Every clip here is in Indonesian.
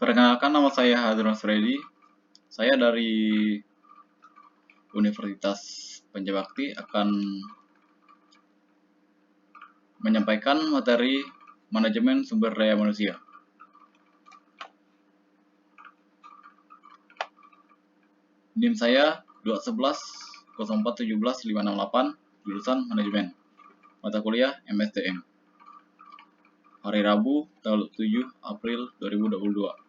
Perkenalkan, nama saya Hadron Freddy. Saya dari Universitas Panjabakti akan menyampaikan materi manajemen sumber daya manusia. NIM saya 211-0417-568, jurusan manajemen, mata kuliah MSDM. Hari Rabu, tanggal 7 April 2022.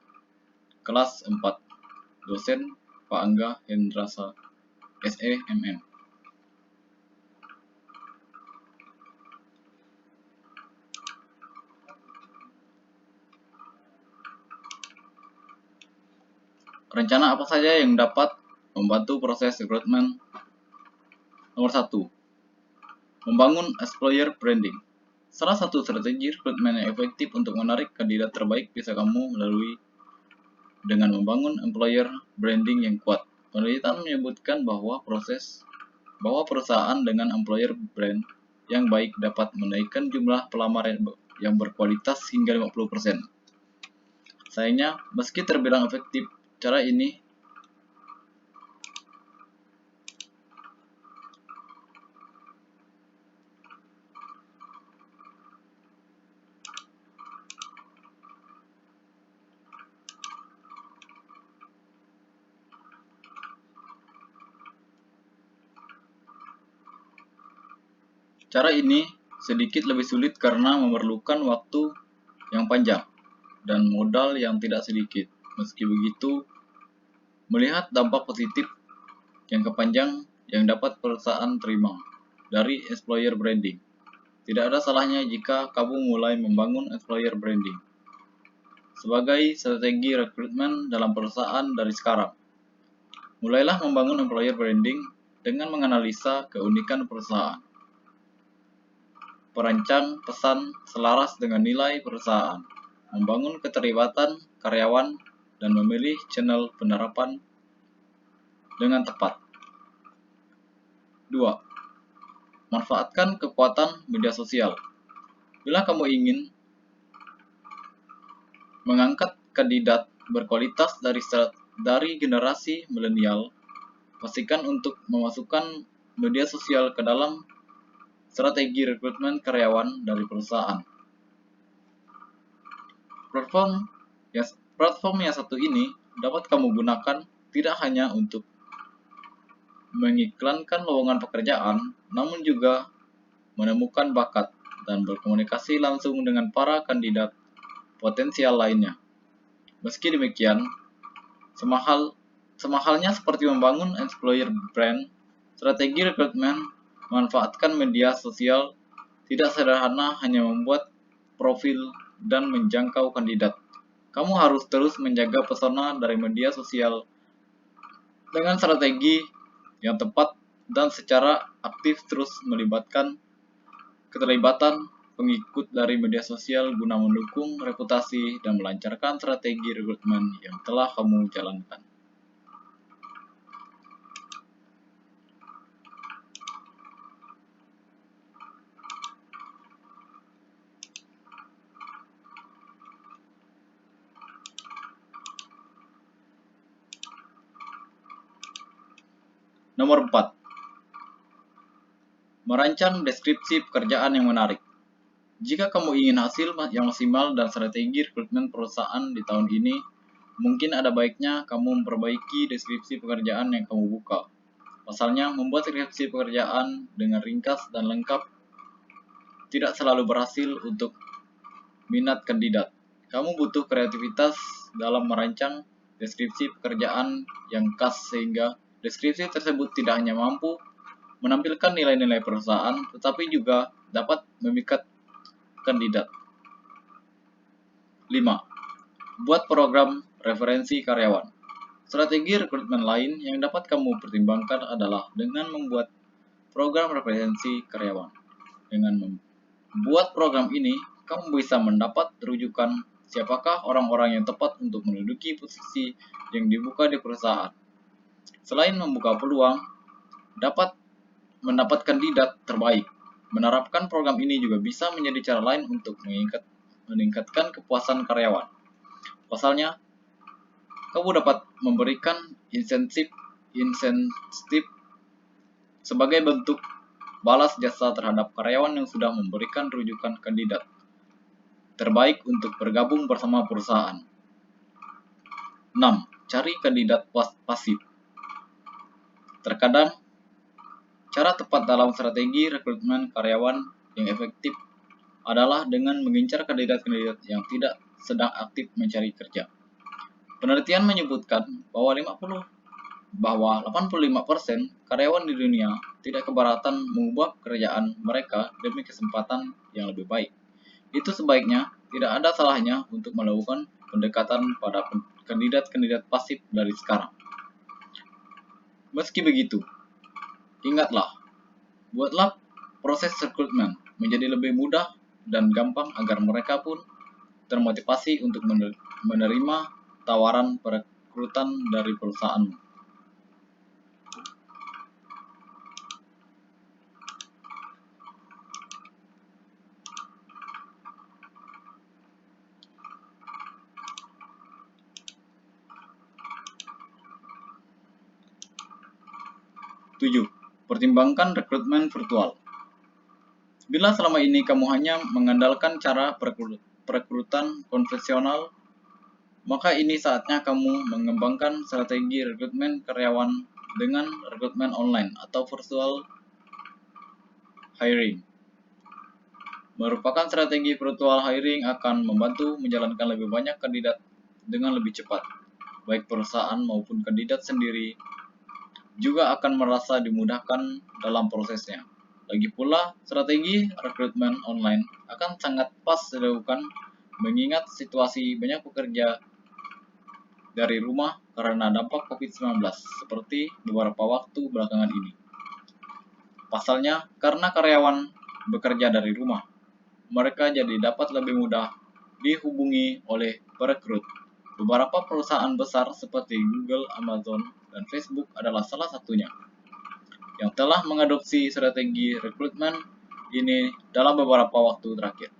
Kelas 4. Dosen Pak Angga Hendrasa, SE MM. Rencana apa saja yang dapat membantu proses rekrutmen? Nomor 1. Membangun employer branding. Salah satu strategi rekrutmen yang efektif untuk menarik kandidat terbaik bisa kamu lalui dengan membangun employer branding yang kuat. Penelitian menyebutkan bahwa perusahaan dengan employer brand yang baik dapat menaikkan jumlah pelamar yang berkualitas hingga 50%. Sayangnya, meski terbilang efektif, cara ini sedikit lebih sulit karena memerlukan waktu yang panjang dan modal yang tidak sedikit. Meski begitu, melihat dampak positif jangka panjang yang dapat perusahaan terima dari employer branding, tidak ada salahnya jika kamu mulai membangun employer branding sebagai strategi rekrutmen dalam perusahaan dari sekarang. Mulailah membangun employer branding dengan menganalisa keunikan perusahaan, perancang pesan selaras dengan nilai perusahaan, membangun keterlibatan karyawan, dan memilih channel penerapan dengan tepat. 2. Manfaatkan kekuatan media sosial. Bila kamu ingin mengangkat kandidat berkualitas dari generasi milenial, pastikan untuk memasukkan media sosial ke dalam strategi rekrutmen karyawan dari perusahaan. Platform yang satu ini dapat kamu gunakan tidak hanya untuk mengiklankan lowongan pekerjaan, namun juga menemukan bakat dan berkomunikasi langsung dengan para kandidat potensial lainnya. Meski demikian, semahalnya seperti membangun employer brand, strategi rekrutmen memanfaatkan media sosial tidak sederhana hanya membuat profil dan menjangkau kandidat. Kamu harus terus menjaga pesona dari media sosial dengan strategi yang tepat dan secara aktif terus melibatkan keterlibatan pengikut dari media sosial guna mendukung reputasi dan melancarkan strategi rekrutmen yang telah kamu jalankan. Nomor 4. Merancang deskripsi pekerjaan yang menarik. Jika kamu ingin hasil yang maksimal dan strategi rekrutmen perusahaan di tahun ini, mungkin ada baiknya kamu memperbaiki deskripsi pekerjaan yang kamu buka. Pasalnya, membuat deskripsi pekerjaan dengan ringkas dan lengkap tidak selalu berhasil untuk minat kandidat. Kamu butuh kreativitas dalam merancang deskripsi pekerjaan yang khas sehingga deskripsi tersebut tidak hanya mampu menampilkan nilai-nilai perusahaan, tetapi juga dapat memikat kandidat. 5. Buat program referensi karyawan. Strategi rekrutmen lain yang dapat kamu pertimbangkan adalah dengan membuat program referensi karyawan. Dengan membuat program ini, kamu bisa mendapat rujukan siapakah orang-orang yang tepat untuk menduduki posisi yang dibuka di perusahaan. Selain membuka peluang, dapat mendapat kandidat terbaik. Menerapkan program ini juga bisa menjadi cara lain untuk meningkatkan kepuasan karyawan. Pasalnya, kamu dapat memberikan insentif sebagai bentuk balas jasa terhadap karyawan yang sudah memberikan rujukan kandidat terbaik untuk bergabung bersama perusahaan. 6. Cari kandidat pasif. Terkadang, cara tepat dalam strategi rekrutmen karyawan yang efektif adalah dengan mengincar kandidat-kandidat yang tidak sedang aktif mencari kerja. Penelitian menyebutkan bahwa 85% karyawan di dunia tidak keberatan mengubah pekerjaan mereka demi kesempatan yang lebih baik. Itu sebaiknya tidak ada salahnya untuk melakukan pendekatan pada kandidat-kandidat pasif dari sekarang. Meski begitu, ingatlah, buatlah proses rekrutmen menjadi lebih mudah dan gampang agar mereka pun termotivasi untuk menerima tawaran perekrutan dari perusahaanmu. Tujuh, pertimbangkan rekrutmen virtual. Bila selama ini kamu hanya mengandalkan cara perekrutan konvensional, maka ini saatnya kamu mengembangkan strategi rekrutmen karyawan dengan rekrutmen online atau virtual hiring. Merupakan strategi virtual hiring akan membantu menjalankan lebih banyak kandidat dengan lebih cepat. Baik perusahaan maupun kandidat sendiri juga akan merasa dimudahkan dalam prosesnya. Lagi pula, strategi rekrutmen online akan sangat pas dilakukan mengingat situasi banyak pekerja dari rumah karena dampak COVID-19 seperti beberapa waktu belakangan ini. Pasalnya, karena karyawan bekerja dari rumah, mereka jadi dapat lebih mudah dihubungi oleh perekrut. Beberapa perusahaan besar seperti Google, Amazon, dan Facebook adalah salah satunya yang telah mengadopsi strategi rekrutmen ini dalam beberapa waktu terakhir.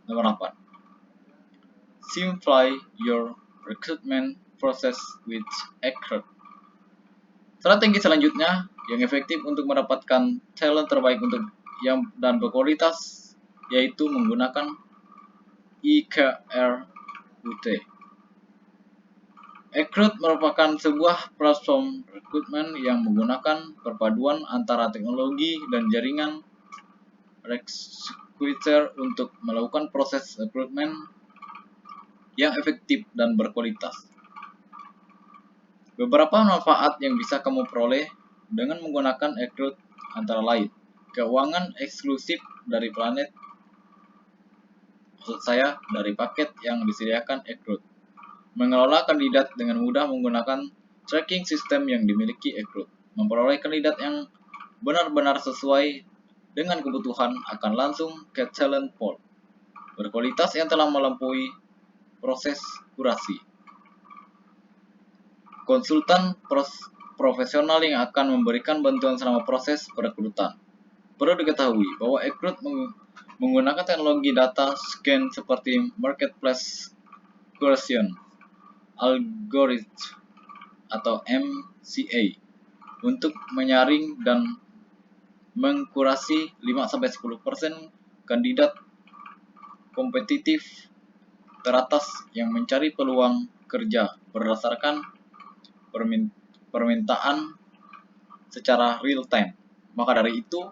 Nomor 8. Simplify your recruitment process with Ekrut. Strategi selanjutnya yang efektif untuk mendapatkan talent terbaik dan berkualitas yaitu menggunakan EKRUT. Ekrut merupakan sebuah platform rekrutmen yang menggunakan perpaduan antara teknologi dan jaringan recruiter untuk melakukan proses rekrutmen yang efektif dan berkualitas. Beberapa manfaat yang bisa kamu peroleh dengan menggunakan Ekrut antara lain, keuangan eksklusif dari dari paket yang disediakan Ekrut. Mengelola kandidat dengan mudah menggunakan tracking sistem yang dimiliki Ekrut. Memperoleh kandidat yang benar-benar sesuai dengan kebutuhan akan langsung ke talent pool berkualitas yang telah melampaui proses kurasi. Konsultan profesional yang akan memberikan bantuan selama proses perekrutan. Perlu diketahui bahwa Ekrut menggunakan teknologi data scan seperti marketplace curation algorithm atau MCA untuk menyaring dan mengkurasi 5-10% kandidat kompetitif teratas yang mencari peluang kerja berdasarkan permintaan secara real time. Maka dari itu,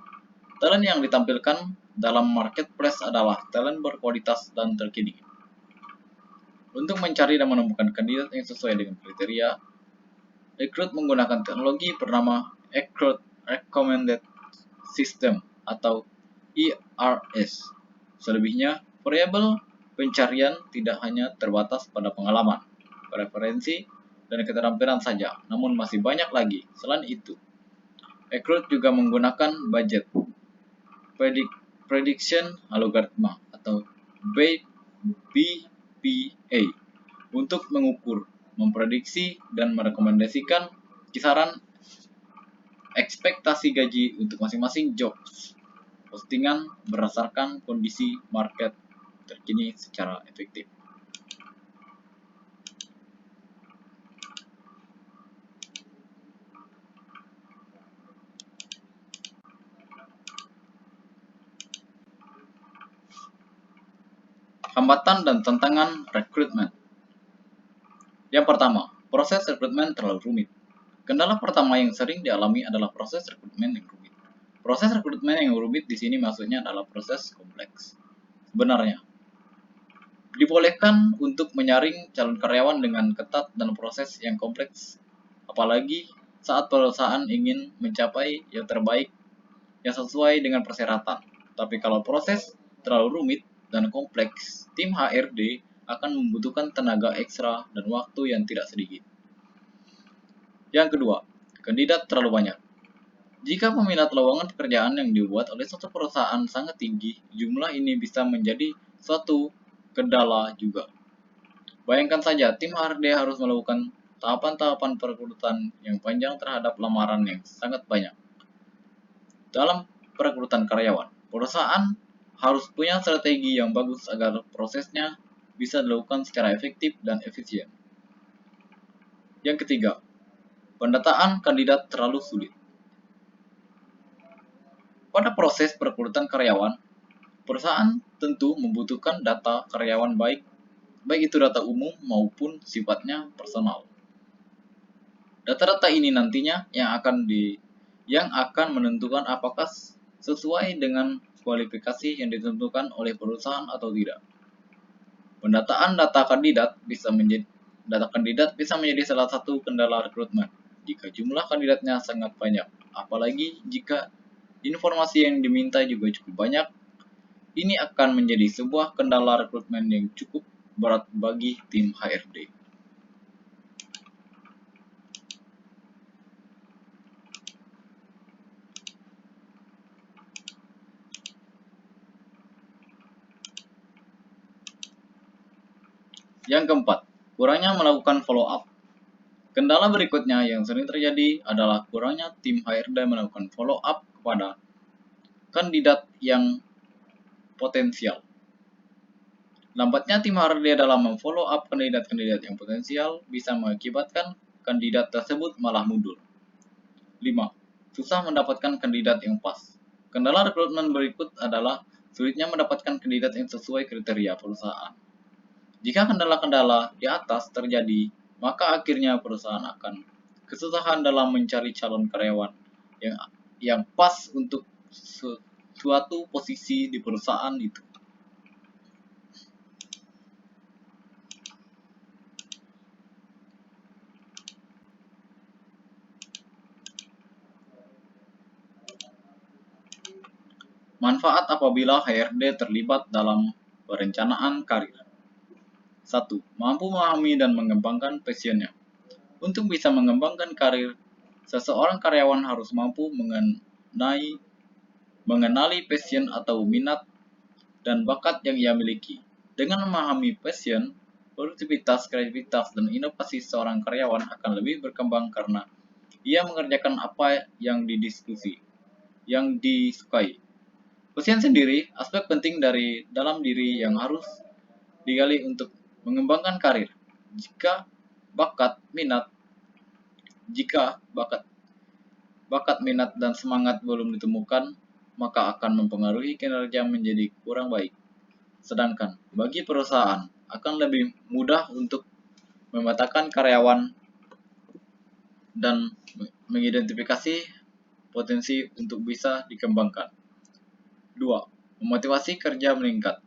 talent yang ditampilkan dalam marketplace adalah talent berkualitas dan terkini. Untuk mencari dan menemukan kandidat yang sesuai dengan kriteria, Ekrut menggunakan teknologi bernama Ekrut Recommended System atau ERS. Selebihnya, variabel pencarian tidak hanya terbatas pada pengalaman, preferensi, dan keterampilan saja, namun masih banyak lagi. Selain itu, Ekrut juga menggunakan budget prediction algorithm atau BPA untuk mengukur, memprediksi, dan merekomendasikan kisaran ekspektasi gaji untuk masing-masing jobs postingan berdasarkan kondisi market terkini secara efektif. Hambatan dan tantangan rekrutmen. Yang pertama, proses rekrutmen terlalu rumit. Kendala pertama yang sering dialami adalah proses rekrutmen yang rumit. Proses rekrutmen yang rumit di sini maksudnya adalah proses kompleks. Sebenarnya, dibolehkan untuk menyaring calon karyawan dengan ketat dan proses yang kompleks, apalagi saat perusahaan ingin mencapai yang terbaik yang sesuai dengan persyaratan. Tapi kalau proses terlalu rumit dan kompleks, tim HRD akan membutuhkan tenaga ekstra dan waktu yang tidak sedikit. Yang kedua, kandidat terlalu banyak. Jika peminat lowongan pekerjaan yang dibuat oleh suatu perusahaan sangat tinggi, jumlah ini bisa menjadi suatu kendala juga. Bayangkan saja, tim HRD harus melakukan tahapan-tahapan perekrutan yang panjang terhadap lamaran yang sangat banyak. Dalam perekrutan karyawan, perusahaan harus punya strategi yang bagus agar prosesnya bisa dilakukan secara efektif dan efisien. Yang ketiga, pendataan kandidat terlalu sulit. Pada proses perekrutan karyawan, perusahaan tentu membutuhkan data karyawan baik itu data umum maupun sifatnya personal. Data-data ini nantinya yang akan menentukan apakah sesuai dengan kualifikasi yang ditentukan oleh perusahaan atau tidak. Pendataan data kandidat bisa menjadi salah satu kendala rekrutmen jika jumlah kandidatnya sangat banyak, apalagi jika informasi yang diminta juga cukup banyak. Ini akan menjadi sebuah kendala rekrutmen yang cukup berat bagi tim HRD. Yang keempat, kurangnya melakukan follow up. Kendala berikutnya yang sering terjadi adalah kurangnya tim HRD melakukan follow up kepada kandidat yang potensial. Lambatnya tim HRD dalam memfollow up kandidat-kandidat yang potensial bisa mengakibatkan kandidat tersebut malah mundur. 5. Susah mendapatkan kandidat yang pas. Kendala rekrutmen berikut adalah sulitnya mendapatkan kandidat yang sesuai kriteria perusahaan. Jika kendala-kendala di atas terjadi, maka akhirnya perusahaan akan kesusahan dalam mencari calon karyawan yang pas untuk suatu posisi di perusahaan itu. Manfaat apabila HRD terlibat dalam perencanaan karir. 1. Mampu memahami dan mengembangkan passionnya. Untuk bisa mengembangkan karir, seseorang karyawan harus mampu mengenali passion atau minat dan bakat yang ia miliki. Dengan memahami passion, produktivitas, kreativitas, dan inovasi seorang karyawan akan lebih berkembang karena ia mengerjakan apa yang disukai. Passion sendiri aspek penting dari dalam diri yang harus digali untuk mengembangkan karir. Jika bakat, minat, dan semangat belum ditemukan, maka akan mempengaruhi kinerja menjadi kurang baik. Sedangkan bagi perusahaan akan lebih mudah untuk memetakan karyawan dan mengidentifikasi potensi untuk bisa dikembangkan. 2. Memotivasi kerja meningkat.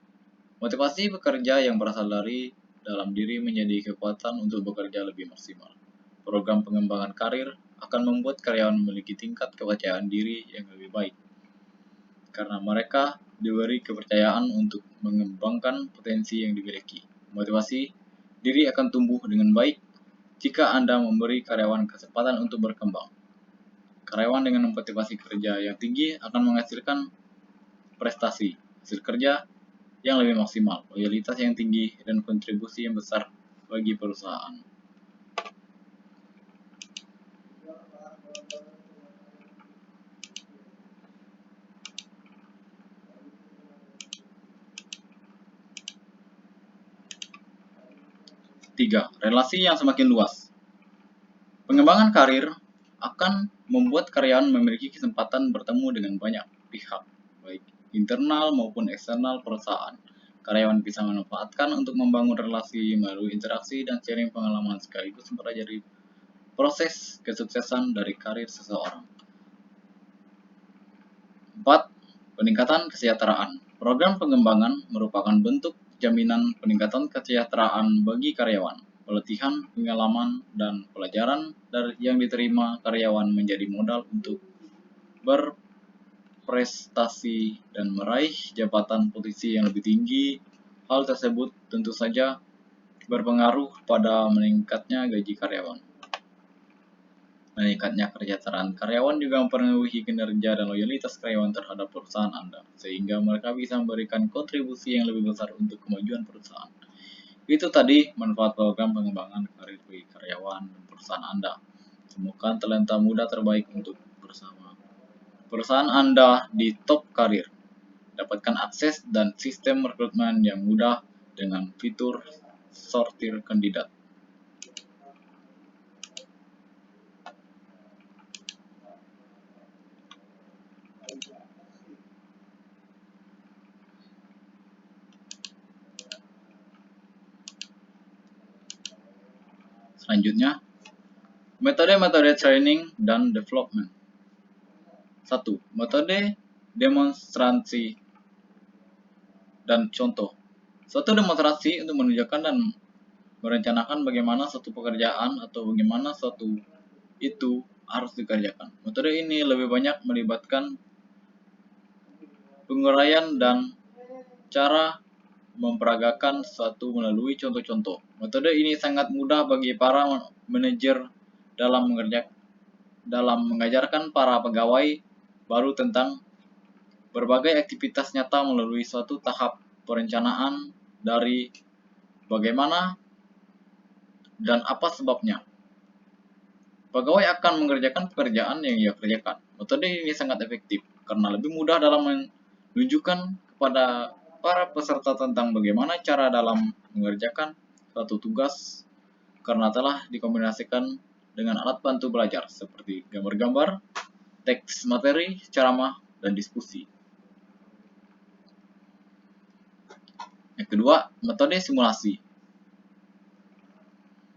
Motivasi bekerja yang berasal dari dalam diri menjadi kekuatan untuk bekerja lebih maksimal. Program pengembangan karir akan membuat karyawan memiliki tingkat kepercayaan diri yang lebih baik, karena mereka diberi kepercayaan untuk mengembangkan potensi yang dimiliki. Motivasi diri akan tumbuh dengan baik jika Anda memberi karyawan kesempatan untuk berkembang. Karyawan dengan motivasi kerja yang tinggi akan menghasilkan prestasi, hasil kerja yang lebih maksimal, loyalitas yang tinggi, dan kontribusi yang besar bagi perusahaan. Tiga, relasi yang semakin luas. Pengembangan karir akan membuat karyawan memiliki kesempatan bertemu dengan banyak pihak, baik internal maupun eksternal perusahaan. Karyawan bisa memanfaatkan untuk membangun relasi melalui interaksi dan sharing pengalaman sekaligus mempelajari proses kesuksesan dari karir seseorang. 4. Peningkatan kesejahteraan. Program pengembangan merupakan bentuk jaminan peningkatan kesejahteraan bagi karyawan. Pelatihan, pengalaman, dan pelajaran yang diterima karyawan menjadi modal untuk berprestasi dan meraih jabatan posisi yang lebih tinggi. Hal tersebut tentu saja berpengaruh pada meningkatnya gaji karyawan. Meningkatnya kesejahteraan karyawan juga mempengaruhi kinerja dan loyalitas karyawan terhadap perusahaan Anda, sehingga mereka bisa memberikan kontribusi yang lebih besar untuk kemajuan perusahaan. Itu tadi manfaat program pengembangan karir bagi karyawan dan perusahaan Anda. Temukan talenta muda terbaik untuk bersama perusahaan Anda di Top Karir. Dapatkan akses dan sistem rekrutmen yang mudah dengan fitur sortir kandidat. Selanjutnya, metode-metode training dan development. 1. Metode demonstrasi dan contoh. Suatu demonstrasi untuk menunjukkan dan merencanakan bagaimana suatu pekerjaan atau bagaimana suatu itu harus dikerjakan. Metode ini lebih banyak melibatkan penguraian dan cara memperagakan sesuatu melalui contoh-contoh. Metode ini sangat mudah bagi para manajer dalam mengajarkan para pegawai baru tentang berbagai aktivitas nyata melalui suatu tahap perencanaan dari bagaimana dan apa sebabnya. Pegawai akan mengerjakan pekerjaan yang ia kerjakan. Metode ini sangat efektif karena lebih mudah dalam menunjukkan kepada para peserta tentang bagaimana cara dalam mengerjakan suatu tugas karena telah dikombinasikan dengan alat bantu belajar seperti gambar-gambar, teks materi, ceramah, dan diskusi. Yang kedua, metode simulasi.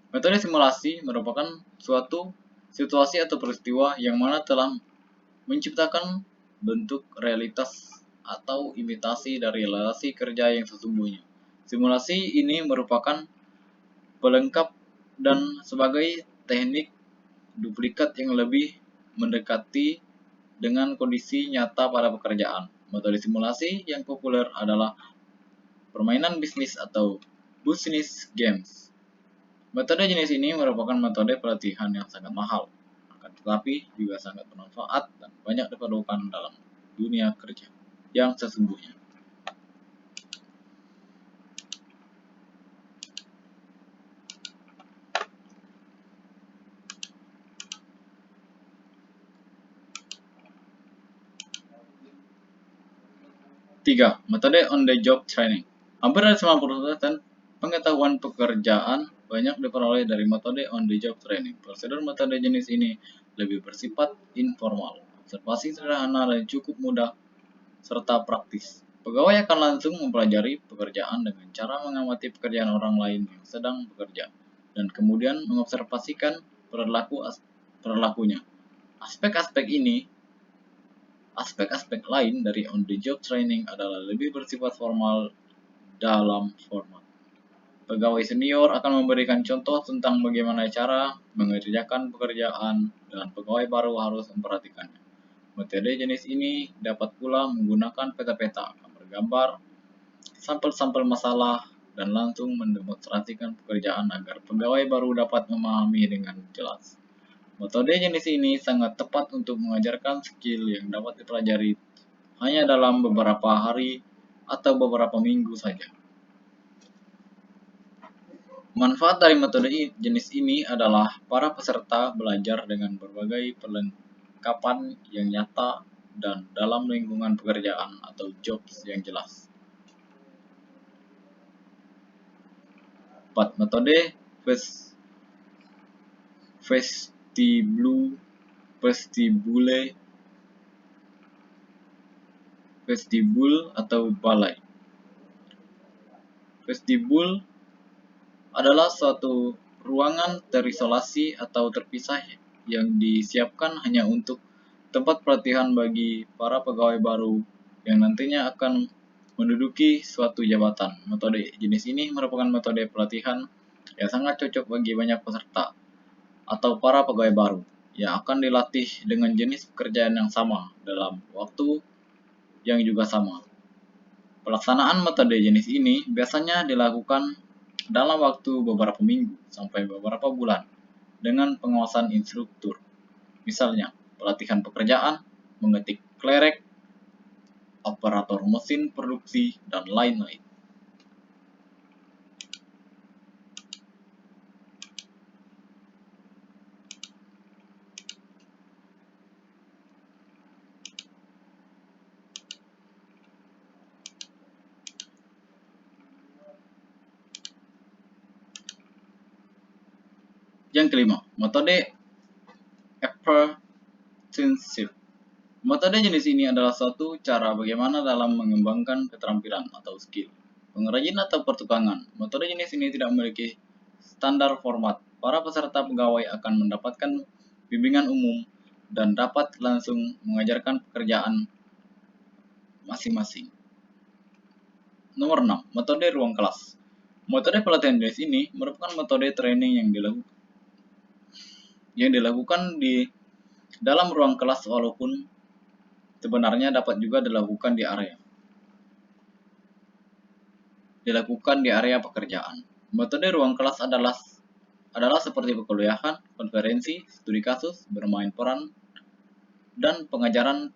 Metode simulasi merupakan suatu situasi atau peristiwa yang mana telah menciptakan bentuk realitas atau imitasi dari relasi kerja yang sesungguhnya. Simulasi ini merupakan pelengkap dan sebagai teknik duplikat yang lebih mendekati dengan kondisi nyata pada pekerjaan. Metode simulasi yang populer adalah permainan bisnis atau business games. Metode jenis ini merupakan metode pelatihan yang sangat mahal, akan tetapi juga sangat bermanfaat dan banyak diperlukan dalam dunia kerja yang sesungguhnya. Tiga, metode on the job training. Hampir dari 90% pengetahuan pekerjaan banyak diperoleh dari metode on the job training. Prosedur metode jenis ini lebih bersifat informal, observasi sederhana dan cukup mudah serta praktis. Pegawai akan langsung mempelajari pekerjaan dengan cara mengamati pekerjaan orang lain yang sedang bekerja dan kemudian mengobservasikan perilakunya. Aspek-aspek lain dari on the job training adalah lebih bersifat formal dalam format. Pegawai senior akan memberikan contoh tentang bagaimana cara mengerjakan pekerjaan dan pegawai baru harus memperhatikannya. Metode jenis ini dapat pula menggunakan peta-peta, gambar, sampel-sampel masalah, dan langsung mendemonstrasikan pekerjaan agar pegawai baru dapat memahami dengan jelas. Metode jenis ini sangat tepat untuk mengajarkan skill yang dapat dipelajari hanya dalam beberapa hari atau beberapa minggu saja. Manfaat dari metode jenis ini adalah para peserta belajar dengan berbagai perlengkapan yang nyata dan dalam lingkungan pekerjaan atau jobs yang jelas. 4. Metode vestibule atau balai. Vestibul adalah suatu ruangan terisolasi atau terpisah yang disiapkan hanya untuk tempat pelatihan bagi para pegawai baru yang nantinya akan menduduki suatu jabatan. Metode jenis ini merupakan metode pelatihan yang sangat cocok bagi banyak peserta atau para pegawai baru yang akan dilatih dengan jenis pekerjaan yang sama dalam waktu yang juga sama. Pelaksanaan metode jenis ini biasanya dilakukan dalam waktu beberapa minggu sampai beberapa bulan dengan pengawasan instruktur. Misalnya, pelatihan pekerjaan, mengetik klerek, operator mesin produksi, dan lain-lain. Yang kelima, metode apprenticeship. Metode jenis ini adalah suatu cara bagaimana dalam mengembangkan keterampilan atau skill pengrajin atau pertukangan. Metode jenis ini tidak memiliki standar format. Para peserta pegawai akan mendapatkan bimbingan umum dan dapat langsung mengajarkan pekerjaan masing-masing. Nomor 6. Metode ruang kelas. Metode pelatihan jenis ini merupakan metode training yang dilakukan di dalam ruang kelas walaupun sebenarnya dapat juga dilakukan di area pekerjaan. Metode ruang kelas adalah seperti perkuliahan, konferensi, studi kasus, bermain peran, dan pengajaran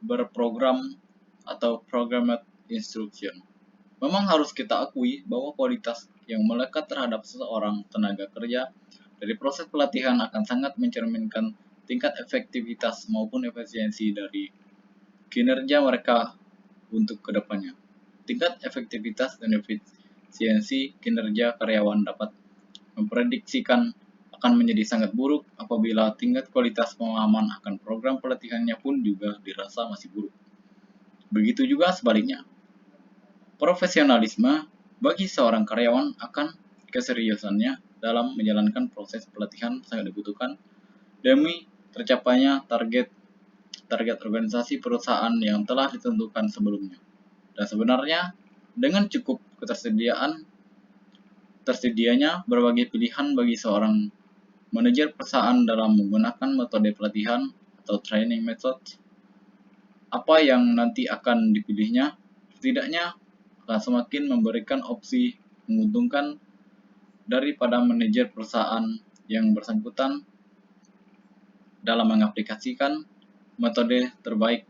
berprogram atau programmed instruction. Memang harus kita akui bahwa kualitas yang melekat terhadap seseorang tenaga kerja dari proses pelatihan akan sangat mencerminkan tingkat efektivitas maupun efisiensi dari kinerja mereka untuk kedepannya. Tingkat efektivitas dan efisiensi kinerja karyawan dapat memprediksikan akan menjadi sangat buruk apabila tingkat kualitas pemahaman akan program pelatihannya pun juga dirasa masih buruk. Begitu juga sebaliknya. Profesionalisme bagi seorang karyawan akan keseriusannya dalam menjalankan proses pelatihan sangat dibutuhkan demi tercapainya target organisasi perusahaan yang telah ditentukan sebelumnya. Dan sebenarnya dengan cukup tersedianya berbagai pilihan bagi seorang manajer perusahaan dalam menggunakan metode pelatihan atau training method, apa yang nanti akan dipilihnya setidaknya akan semakin memberikan opsi menguntungkan daripada manajer perusahaan yang bersangkutan dalam mengaplikasikan metode terbaik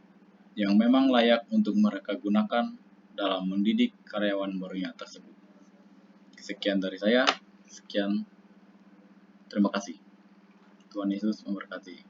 yang memang layak untuk mereka gunakan dalam mendidik karyawan barunya tersebut. Sekian dari saya. Terima kasih. Tuhan Yesus memberkati.